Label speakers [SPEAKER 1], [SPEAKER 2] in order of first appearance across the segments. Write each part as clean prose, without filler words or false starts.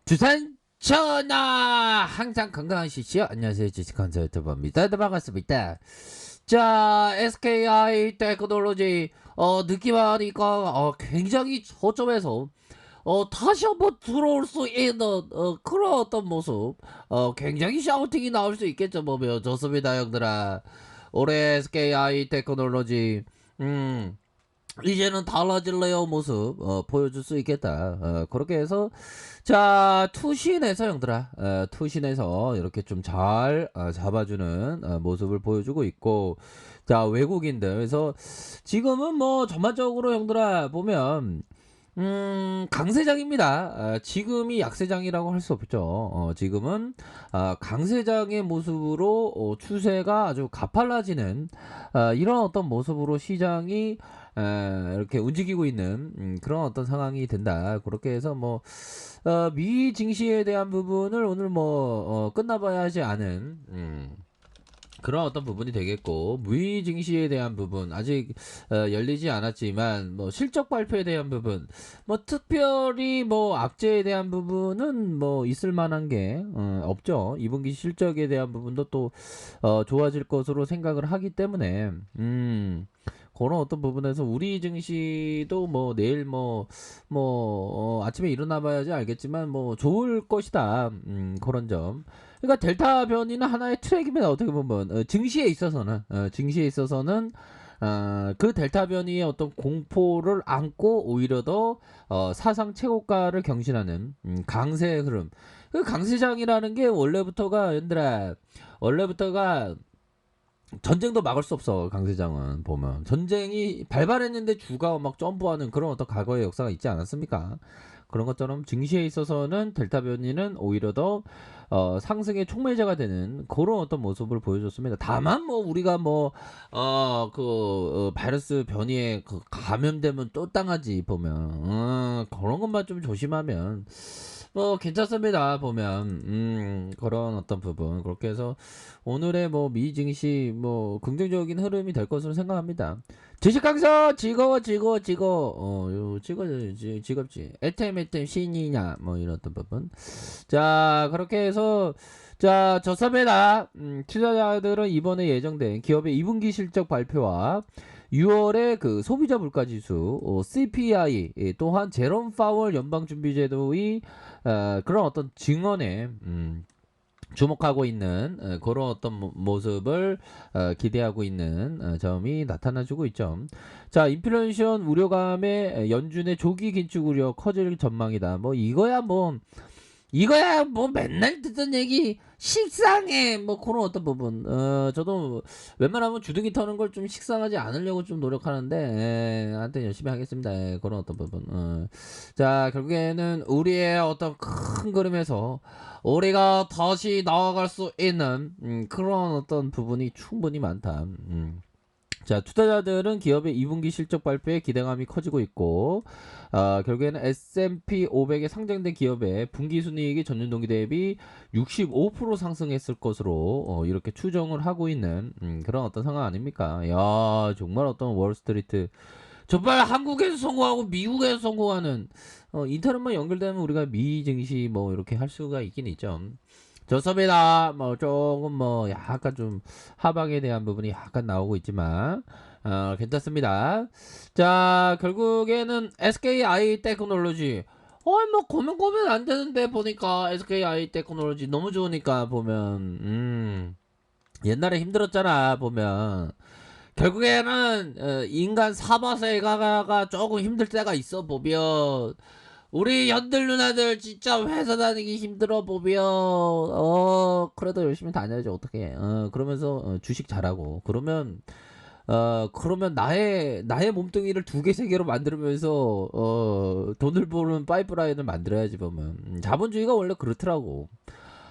[SPEAKER 1] 두산 전하 항상 건강하시죠? 안녕하세요, 주식consul 유튜버입니다. 네, 반갑습니다. 자, SKI 테크놀로지 느낌하니까 굉장히 저점에서 다시 한번 들어올 수 있는 그런 어떤 모습, 굉장히 샤우팅이 나올 수 있겠죠. 보면 좋습니다, 형들아. 올해 SKI 테크놀로지 이제는 달라질 레어 모습 보여줄 수 있겠다. 그렇게 해서 자 투신에서 형들아, 투신에서 이렇게 좀 잘 잡아주는 모습을 보여주고 있고, 자 외국인들 그래서 지금은 뭐 전반적으로 형들아 보면 강세장입니다. 지금이 약세장이라고 할 수 없죠. 지금은 강세장의 모습으로 추세가 아주 가팔라지는 이런 어떤 모습으로 시장이 이렇게 움직이고 있는 그런 어떤 상황이 된다. 그렇게 해서 뭐 미 증시에 대한 부분을 오늘 뭐 끝나봐야 하지 않은 그런 어떤 부분이 되겠고, 무이 증시에 대한 부분 아직 열리지 않았지만 뭐 실적 발표에 대한 부분, 뭐 특별히 뭐 악재에 대한 부분은 뭐 있을 만한 게 없죠. 2분기 실적에 대한 부분도 또 좋아질 것으로 생각을 하기 때문에 그런 어떤 부분에서 우리 증시도 뭐 내일 아침에 일어나 봐야지 알겠지만 뭐 좋을 것이다. 그런 점. 그러니까 델타 변이는 하나의 트랙입니다. 어떻게 보면 증시에 있어서는 그 델타 변이의 어떤 공포를 안고 오히려 더 사상 최고가를 경신하는 강세 흐름. 그 강세장이라는 게 원래부터가 전쟁도 막을 수 없어. 강세장은 보면 전쟁이 발발했는데 주가 막 점프하는 그런 어떤 과거의 역사가 있지 않았습니까? 그런 것처럼 증시에 있어서는 델타 변이는 오히려 더 상승의 촉매제가 되는 그런 어떤 모습을 보여줬습니다. 다만 뭐 우리가 바이러스 변이에 감염되면 또 당하지 보면 그런 것만 좀 조심하면 뭐 괜찮습니다. 보면 그런 어떤 부분 그렇게 해서 오늘의 뭐 미 증시 뭐 긍정적인 흐름이 될 것으로 생각합니다. 주식 강사 즐거워 즐겁지 애템 신이냐 뭐 이런 어떤 부분. 자 그렇게 해서 자 저점에다 투자자들은 이번에 예정된 기업의 2분기 실적 발표와 6월의 그 소비자 물가지수 CPI 또한 제롬 파월 연방준비제도의 그런 어떤 증언에 주목하고 있는 그런 어떤 모습을 기대하고 있는 점이 나타나주고 있죠. 자, 인플레이션 우려감에 연준의 조기 긴축 우려 커질 전망이다. 이거야 뭐 맨날 듣던 얘기 식상해 뭐 그런 어떤 부분 저도 웬만하면 주둥이 터는 걸 좀 식상하지 않으려고 좀 노력하는데 한테 열심히 하겠습니다. 그런 어떤 부분 자 결국에는 우리의 어떤 큰 그림에서 우리가 다시 나아갈 수 있는 그런 어떤 부분이 충분히 많다. 자, 투자자들은 기업의 2분기 실적 발표에 기대감이 커지고 있고, 결국에는 S&P 500에 상장된 기업의 분기 순이익이 전년 동기 대비 65% 상승했을 것으로 이렇게 추정을 하고 있는 그런 어떤 상황 아닙니까? 야, 정말 어떤 월스트리트 정말 한국에서 성공하고 미국에서 성공하는 인터넷만 연결되면 우리가 미 증시 뭐 이렇게 할 수가 있긴 있죠. 좋습니다. 뭐 조금 뭐 약간 좀 하방에 대한 부분이 약간 나오고 있지만 괜찮습니다. 자 결국에는 SKI 테크놀로지 뭐 고민 안 되는데 보니까 SKI 테크놀로지 너무 좋으니까 보면 옛날에 힘들었잖아 보면 결국에는 인간 사바세가가 조금 힘들 때가 있어 보면 우리 연들 누나들 진짜 회사 다니기 힘들어 보면 그래도 열심히 다녀야지 어떡해. 그러면서 주식 잘하고 그러면 나의 몸뚱이를 두 개 세 개로 만들면서 돈을 버는 파이프라인을 만들어야지 보면 자본주의가 원래 그렇더라고.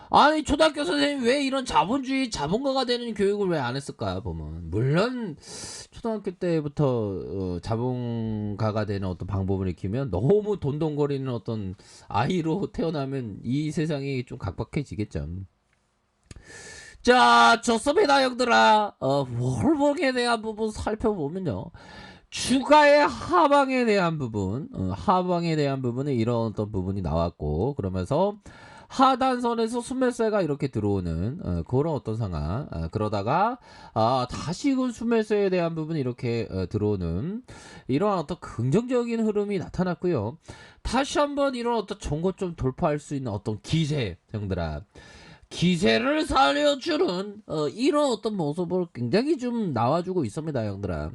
[SPEAKER 1] 아니 초등학교 선생님 왜 이런 자본주의 자본가가 되는 교육을 왜 안 했을까 보면 물론 초등학교 때부터 자본가가 되는 어떤 방법을 익히면 너무 돈돈거리는 어떤 아이로 태어나면 이 세상이 좀 각박해지겠죠. 자 좋습니다 형들아 월봉에 대한 부분 살펴보면요 주가의 하방에 대한 부분, 하방에 대한 부분에 이런 어떤 부분이 나왔고, 그러면서 하단선에서 순매수가 이렇게 들어오는 그런 어떤 상황. 그러다가 다시 그 순매수에 대한 부분이 이렇게 들어오는 이러한 어떤 긍정적인 흐름이 나타났고요. 다시 한번 이런 어떤 전고점 돌파할 수 있는 어떤 기세, 형들아. 기세를 살려주는 이런 어떤 모습을 굉장히 좀 나와주고 있습니다, 형들아.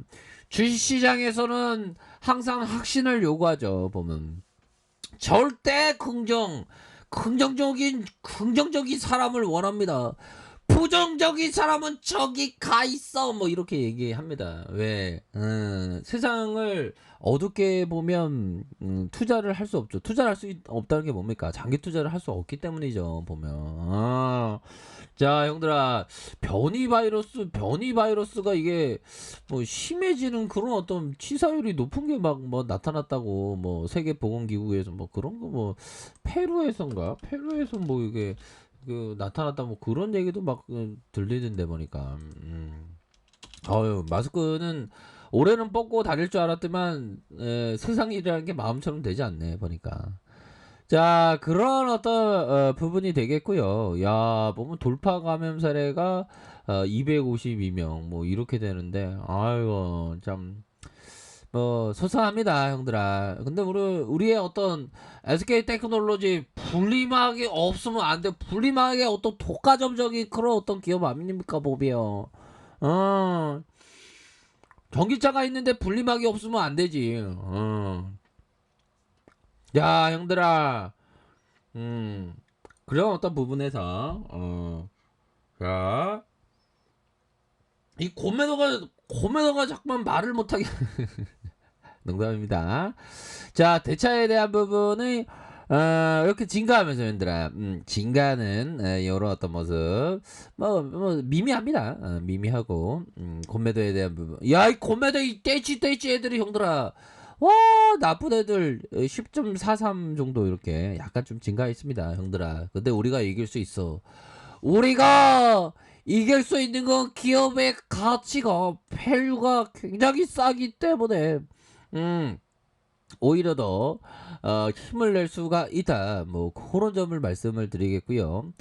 [SPEAKER 1] 주식시장에서는 항상 확신을 요구하죠. 보면 절대 긍정적인 사람을 원합니다. 부정적인 사람은 저기 가 있어 뭐 이렇게 얘기합니다. 왜? 세상을 어둡게 보면 투자를 할 수 없죠. 투자를 할 수 없다는 게 뭡니까? 장기 투자를 할 수 없기 때문이죠. 보면. 자, 형들아, 변이 바이러스가 이게 뭐 심해지는 그런 어떤 치사율이 높은 게 막 뭐 나타났다고 뭐 세계보건기구에서 뭐 그런 거 뭐 페루에서 뭐 이게 그 나타났다 뭐 그런 얘기도 막 들리던데 보니까 어유 마스크는 올해는 벗고 다닐 줄 알았더만 세상 일이라는 게 마음처럼 되지 않네 보니까. 자, 그런 어떤 부분이 되겠고요. 야, 보면 돌파 감염 사례가 252명 뭐 이렇게 되는데 아이고 참 뭐 소상합니다, 형들아. 근데 우리의 어떤 SK 테크놀로지 분리막이 없으면 안 돼. 분리막의 어떤 독과점적인 그런 어떤 기업 아닙니까, 보비요. 어, 전기차가 있는데 분리막이 없으면 안 되지. 야, 형들아. 음, 그런 어떤 부분에서 자, 이 고매도가 자꾸만 말을 못하게 농담입니다. 자, 대차에 대한 부분이 이렇게 증가하면서 얘들아 증가는 이런 어떤 모습 뭐 미미합니다. 미미하고 곤매도에 대한 부분 야 이 곤매도 이 떼치 애들이 형들아 와 나쁜 애들 10.43 정도 이렇게 약간 좀 증가했습니다 형들아. 근데 우리가 이길 수 있어. 우리가 이길 수 있는 건 기업의 가치가 밸류가 굉장히 싸기 때문에 오히려 더 힘을 낼 수가 있다. 뭐 그런 점을 말씀을 드리겠고요.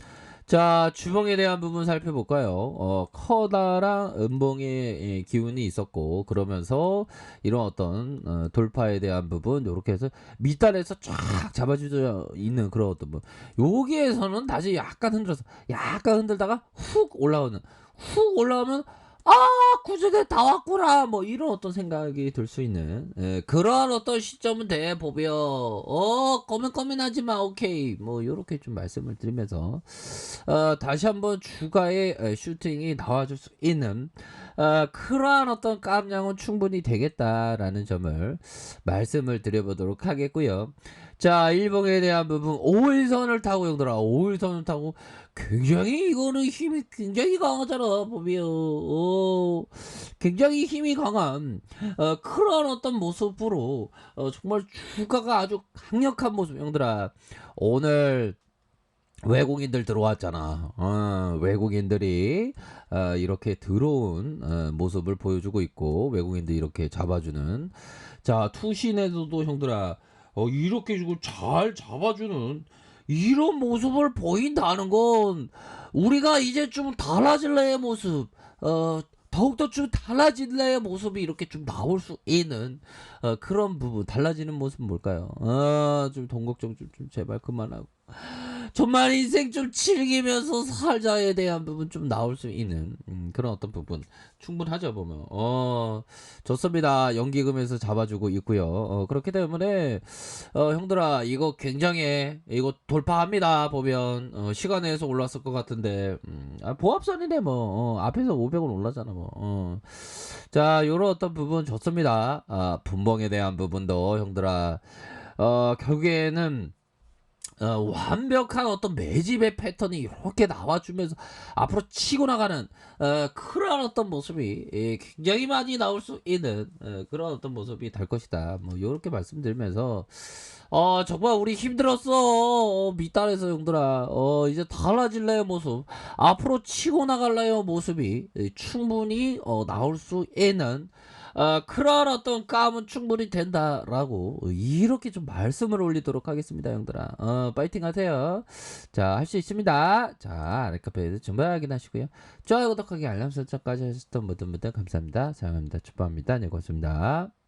[SPEAKER 1] 자, 주봉에 대한 부분 살펴볼까요? 커다란 음봉의 기운이 있었고 그러면서 이런 어떤 돌파에 대한 부분 이렇게 해서 밑단에서 쫙 잡아주져 있는 그런 어떤 뭐 여기에서는 다시 약간 흔들다가 훅 올라오면 아 구조대 다 왔구나 뭐 이런 어떤 생각이 들 수 있는 그런 어떤 시점은 돼 보며 고민하지마 오케이 뭐 요렇게 좀 말씀을 드리면서 다시 한번 주가의 슈팅이 나와줄 수 있는 그러한 어떤 깜냥은 충분히 되겠다라는 점을 말씀을 드려보도록 하겠고요. 자, 일봉에 대한 부분 5일선을 타고 형들아 5일선을 타고 굉장히 이거는 힘이 굉장히 강하잖아 보면 굉장히 힘이 강한 그런 어떤 모습으로 정말 주가가 아주 강력한 모습 형들아. 오늘 외국인들 들어왔잖아. 외국인들이 이렇게 들어온 모습을 보여주고 있고 외국인들이 이렇게 잡아주는 자 투신에서도 형들아 이렇게 주고 잘 잡아주는 이런 모습을 보인다는 건 우리가 이제 좀 달라질래의 모습 더욱더 좀 달라질래의 모습이 이렇게 좀 나올 수 있는 그런 부분 달라지는 모습은 뭘까요? 좀 동걱정 좀 제발 그만하고 정말 인생 좀 즐기면서 살자에 대한 부분 좀 나올 수 있는 그런 어떤 부분 충분하죠 보면 좋습니다. 연기금에서 잡아주고 있고요. 그렇기 때문에 형들아 이거 굉장히 이거 돌파합니다 보면 시간에서 올랐을 것 같은데 보합선이네 뭐 앞에서 500원 올랐잖아 뭐 자 요런 어떤 부분 좋습니다. 분봉에 대한 부분도 형들아 결국에는 완벽한 어떤 매집의 패턴이 이렇게 나와주면서 앞으로 치고 나가는 그런 어떤 모습이 굉장히 많이 나올 수 있는 그런 어떤 모습이 될 것이다. 뭐 이렇게 말씀드리면서 정말 우리 힘들었어. 밑단에서 형들아. 이제 달라질래요 모습. 앞으로 치고 나갈래요 모습이 충분히 나올 수 있는 그런 어떤 까움은 충분히 된다라고 이렇게 좀 말씀을 올리도록 하겠습니다, 형들아. 파이팅하세요. 자, 할 수 있습니다. 자, 아랫카페에서 정말 확인하시고요. 좋아요, 구독하기, 알람 설정까지 하셨던 모든 분들 감사합니다. 사랑합니다. 축복합니다. 네, 고맙습니다.